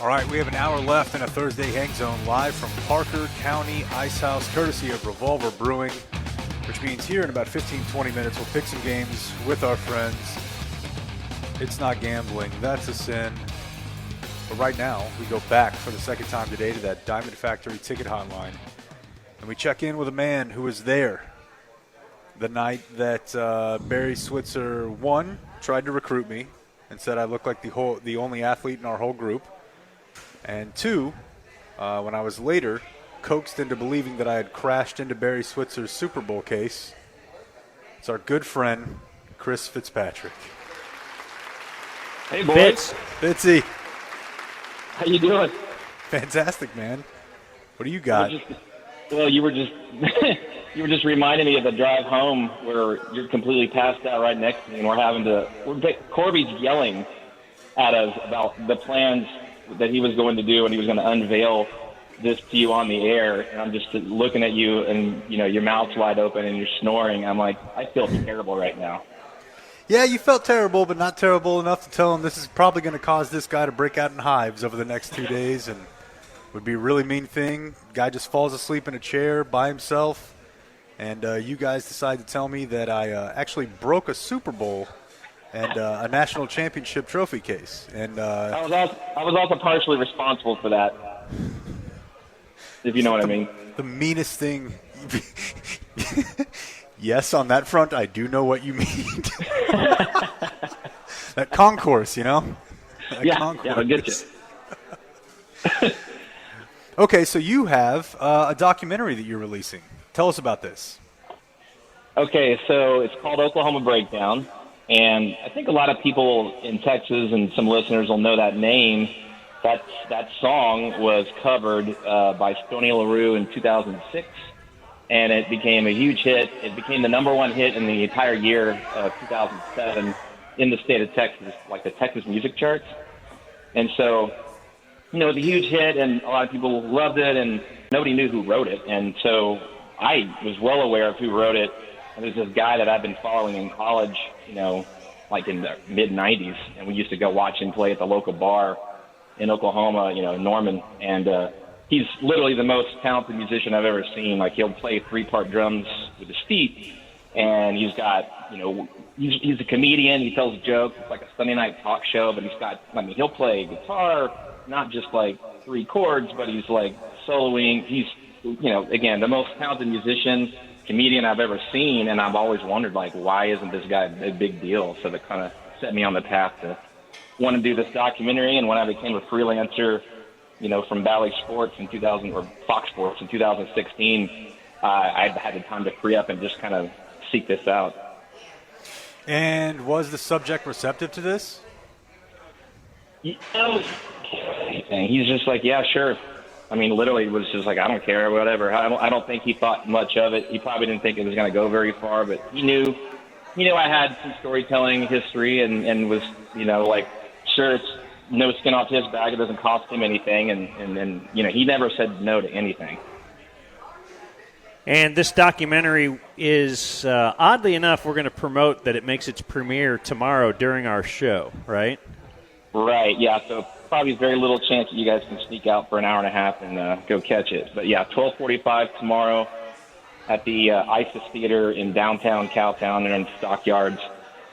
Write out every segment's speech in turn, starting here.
All right, we have an hour left in a Thursday Hangzone live from Parker County Ice House, courtesy of Revolver Brewing, which means here in about 15-20 minutes we'll pick some games with our friends. It's not gambling, that's a sin. But right now, we go back for the second time today to that Diamond Factory ticket hotline, and we check in with a man who was there the night that Barry Switzer, one, tried to recruit me and said I looked like the only athlete in our whole group. And two, when I was later coaxed into believing that I had crashed into Barry Switzer's Super Bowl case, it's our good friend, Chris Fitzpatrick. Hey, boys. Fitzy. How you doing? Fantastic, man. What do you got? You were just you were just reminding me of the drive home where you're completely passed out right next to me, and Corby's yelling at us about the plans that he was going to do, and he was going to unveil this to you on the air. And I'm just looking at you, and your mouth's wide open and you're snoring. I'm like, I feel terrible right now. Yeah, you felt terrible, but not terrible enough to tell him this is probably going to cause this guy to break out in hives over the next 2 days, and would be a really mean thing. Guy just falls asleep in a chair by himself, and you guys decide to tell me that I actually broke a Super Bowl and a national championship trophy case. And I was also partially responsible for that, if you know what I mean. The meanest thing. Yes, on that front, I do know what you mean. That concourse, Yeah, I'll get you. Okay, so you have a documentary that you're releasing. Tell us about this. Okay, so it's called Oklahoma Breakdown, and I think a lot of people in Texas and some listeners will know that name. That song was covered by Stoney LaRue in 2006. And it became a huge hit. It became the number one hit in the entire year of 2007 in the state of Texas, like the Texas music charts. And so, it was a huge hit, and a lot of people loved it, and nobody knew who wrote it. And so I was well aware of who wrote it. And there's this guy that I've been following in college, like in the mid-'90s, and we used to go watch him play at the local bar in Oklahoma, Norman, and he's literally the most talented musician I've ever seen. Like, he'll play 3-part drums with his feet, and he's got, he's a comedian. He tells jokes. It's like a Sunday night talk show, but he'll play guitar, not just like 3 chords, but he's like soloing. He's, again, the most talented musician, comedian I've ever seen, and I've always wondered, like, why isn't this guy a big deal? So that kind of set me on the path to want to do this documentary. And when I became a freelancer, from Bally Sports in 2000 or Fox Sports in 2016, I had the time to free up and just kind of seek this out. And was the subject receptive to this? He's just like, yeah, sure. I mean, literally, it was just like, I don't care, whatever. I don't think he thought much of it. He probably didn't think it was going to go very far, but he knew I had some storytelling history and was, like, sure, it's no skin off his back. It doesn't cost him anything, and he never said no to anything. And this documentary is, oddly enough, we're going to promote that it makes its premiere tomorrow during our show, right? Right, yeah. So probably very little chance that you guys can sneak out for an hour and a half and go catch it. But, yeah, 12:45 tomorrow at the ISIS Theater in downtown Cowtown and in Stockyards.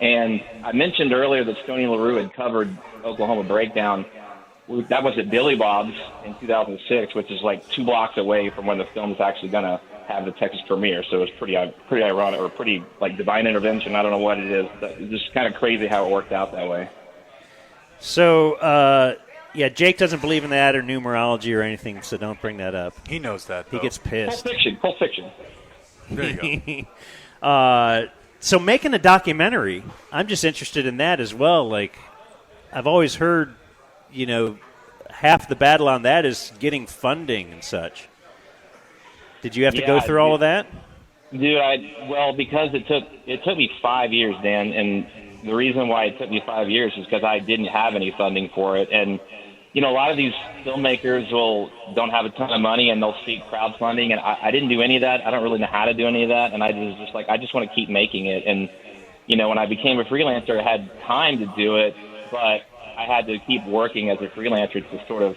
And I mentioned earlier that Stoney LaRue had covered Oklahoma Breakdown. That was at Billy Bob's in 2006, which is like 2 blocks away from where the film's actually going to have the Texas premiere. So it was pretty ironic, or pretty like divine intervention. I don't know what it is. But it's just kind of crazy how it worked out that way. So, Jake doesn't believe in that or numerology or anything, so don't bring that up. He knows that, though. He gets pissed. Pulp Fiction. There you go. So making a documentary, I'm just interested in that as well. Like, I've always heard, half the battle on that is getting funding and such. Did you have to go through all of that? Dude, because it took me 5 years, Dan, and the reason why it took me 5 years is because I didn't have any funding for it. And a lot of these filmmakers don't have a ton of money, and they'll seek crowdfunding, and I didn't do any of that. I don't really know how to do any of that, and I was just like, I just want to keep making it. And when I became a freelancer, I had time to do it, but I had to keep working as a freelancer to sort of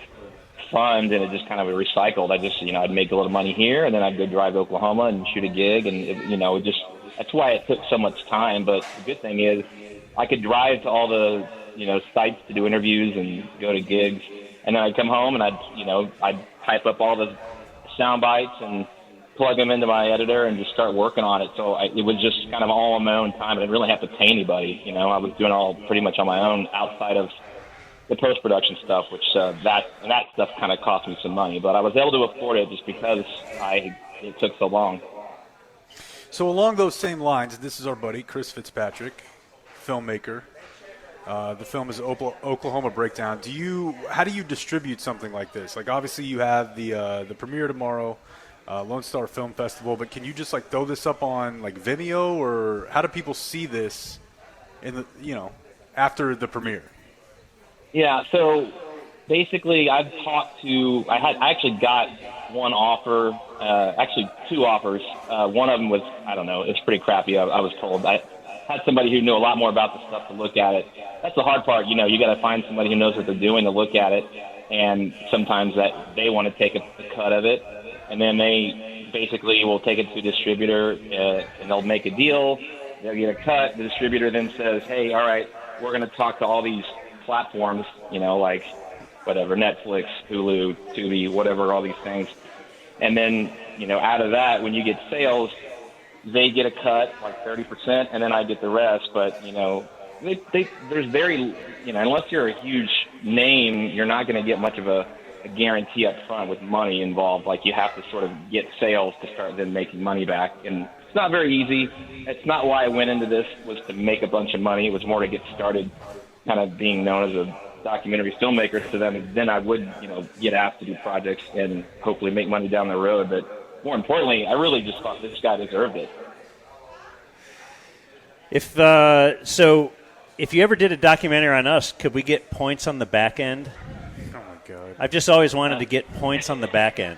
fund, and it just kind of recycled. I'd make a little money here, and then I'd go drive to Oklahoma and shoot a gig, and that's why it took so much time. But the good thing is I could drive to all the, sites to do interviews and go to gigs, and then I'd come home and I'd type up all the sound bites and plug them into my editor and just start working on it. So it was just kind of all on my own time. I didn't really have to pay anybody. I was doing all pretty much on my own outside of the post-production stuff, which that stuff kind of cost me some money. But I was able to afford it just because it took so long. So along those same lines, this is our buddy Chris Fitzpatrick, filmmaker. The film is Oklahoma Breakdown. How do you distribute something like this? Like, obviously you have the premiere tomorrow, Lone Star Film Festival, but can you just like throw this up on like Vimeo, or how do people see this after the premiere? Yeah, so basically I actually got one offer, actually two offers. One of them was, I don't know, it's pretty crappy, I was told. I had somebody who knew a lot more about the stuff to look at it. That's the hard part, you got to find somebody who knows what they're doing to look at it, and sometimes that they want to take a cut of it, and then they basically will take it to a distributor, and they'll make a deal, they'll get a cut, the distributor then says, hey, all right, we're going to talk to all these platforms, like whatever, Netflix, Hulu, Tubi, whatever, all these things. And then, out of that, when you get sales, they get a cut, like 30%, and then I get the rest. But, there's very, unless you're a huge name, you're not going to get much of a guarantee up front with money involved. Like, you have to sort of get sales to start then making money back. And it's not very easy. It's not why I went into this, was to make a bunch of money. It was more to get started kind of being known as a documentary filmmaker to them, and then I would, get asked to do projects and hopefully make money down the road. But more importantly, I really just thought this guy deserved it. If you ever did a documentary on us, could we get points on the back end? Oh my God! I've just always wanted to get points on the back end.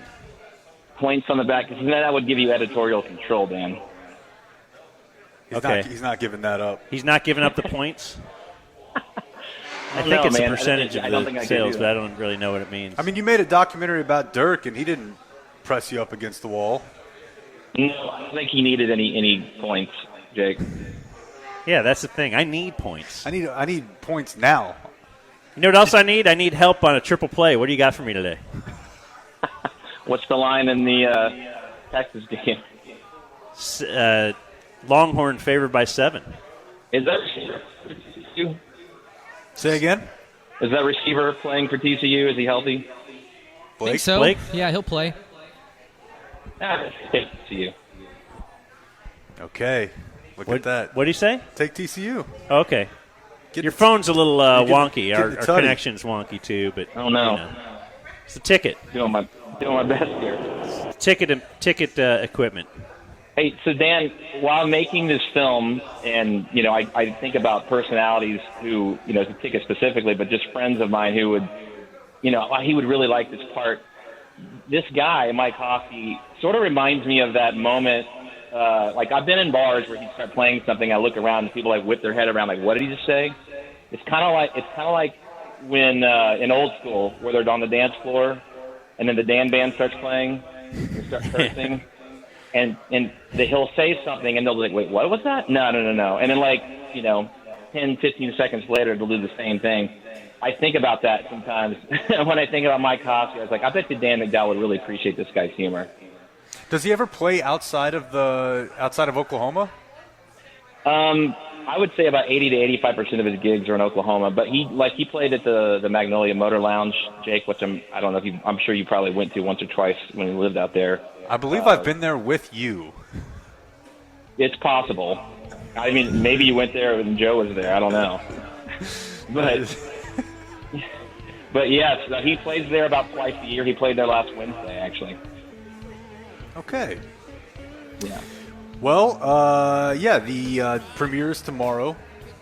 Points on the back, because that would give you editorial control, Dan. He's not giving that up. He's not giving up the points. I think it's a percentage of the sales, but I don't really know what it means. I mean, you made a documentary about Dirk, and he didn't press you up against the wall. No, I don't think he needed any points, Jake. Yeah, that's the thing. I need points. I need points now. You know what else I need? I need help on a triple play. What do you got for me today? What's the line in the Texas game? Longhorn favored by 7. Is that you? Say again? Is that receiver playing for TCU? Is he healthy? I think so. Blake? Yeah, he'll play. Take TCU. Okay. Look at that. What do you say? Take TCU. Okay. Your phone's a little wonky. Our tutty. connection's wonky too, but oh no, it's the ticket. Doing my best here. Ticket equipment. Hey, so Dan, while making this film, and I think about personalities who, to ticket specifically, but just friends of mine who would, he would really like this part. This guy, Mike Hosty, sort of reminds me of that moment. Like, I've been in bars where he'd start playing something, I look around and people like whip their head around, like, what did he just say? It's kind of like when in old school where they're on the dance floor, and then the Dan band starts playing, and start cursing. And he'll say something, and they'll be like, wait, what was that? No. And then, 10, 15 seconds later, they'll do the same thing. I think about that sometimes. When I think about Mike Hosty, I was like, I bet you Dan McDowell would really appreciate this guy's humor. Does he ever play outside of Oklahoma? I would say about 80 to 85% of his gigs are in Oklahoma, but he played at the Magnolia Motor Lounge, Jake, which I don't know I'm sure you probably went to once or twice when he lived out there. I believe I've been there with you. It's possible. I mean, maybe you went there when Joe was there. I don't know. But yes, he plays there about twice a year. He played there last Wednesday, actually. Okay. Yeah. Well, the premiere is tomorrow,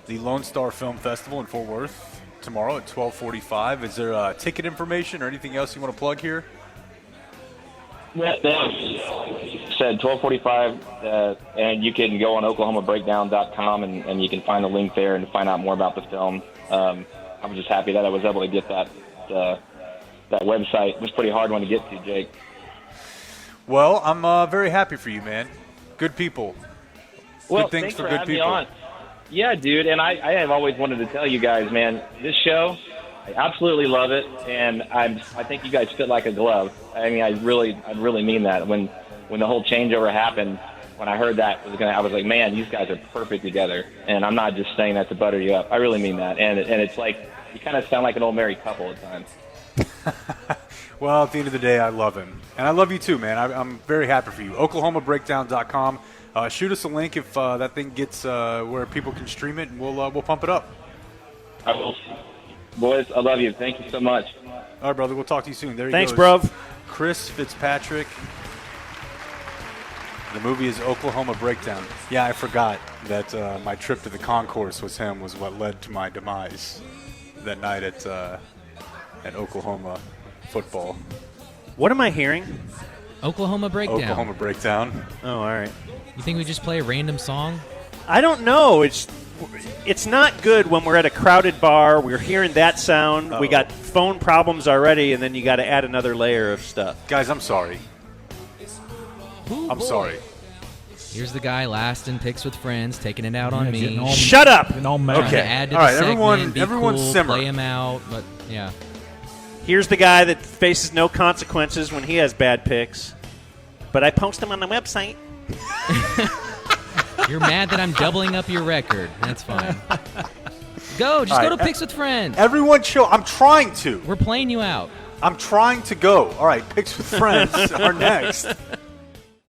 the Lone Star Film Festival in Fort Worth, tomorrow at 12:45. Is there ticket information or anything else you want to plug here? Yeah, said 12:45, and you can go on OklahomaBreakdown.com and you can find the link there and find out more about the film. I'm just happy that I was able to get that website. It was a pretty hard one to get to, Jake. Well, I'm very happy for you, man. Good people. Well, good things thanks for for good having people. me on. Yeah, dude, and I have always wanted to tell you guys, man, this show, I absolutely love it, and I think you guys fit like a glove. I mean, I really mean that. When the whole changeover happened, when I heard that I was like, man, these guys are perfect together. And I'm not just saying that to butter you up. I really mean that. And it's like you kind of sound like an old married couple at times. Well, at the end of the day, I love him. And I love you too, man. I'm very happy for you. OklahomaBreakdown.com. Shoot us a link if that thing gets where people can stream it, and we'll pump it up. I will. Boys, I love you. Thank you so much. All right, brother. We'll talk to you soon. There he Thanks, goes. bruv. Chris Fitzpatrick. The movie is Oklahoma Breakdown. Yeah, I forgot that my trip to the concourse was what led to my demise that night at Oklahoma football. What am I hearing? Oklahoma Breakdown. Oklahoma Breakdown. Oh, all right. You think we just play a random song? I don't know. It's not good when we're at a crowded bar. We're hearing that sound. Uh-oh. We got phone problems already, and then you got to add another layer of stuff. Guys, I'm sorry. Ooh, I'm boy. sorry. Here's the guy last in Picks with Friends, taking it out on me. Shut up! Trying to Okay. add to All the right, everyone segment, be everyone cool, simmer. play him out, but yeah. Here's the guy that faces no consequences when he has bad picks, but I post them on the website. You're mad that I'm doubling up your record. That's fine. Just All go right, to Picks with Friends. Everyone chill. I'm trying to. We're playing you out. I'm trying to go. All right, Picks with Friends are next.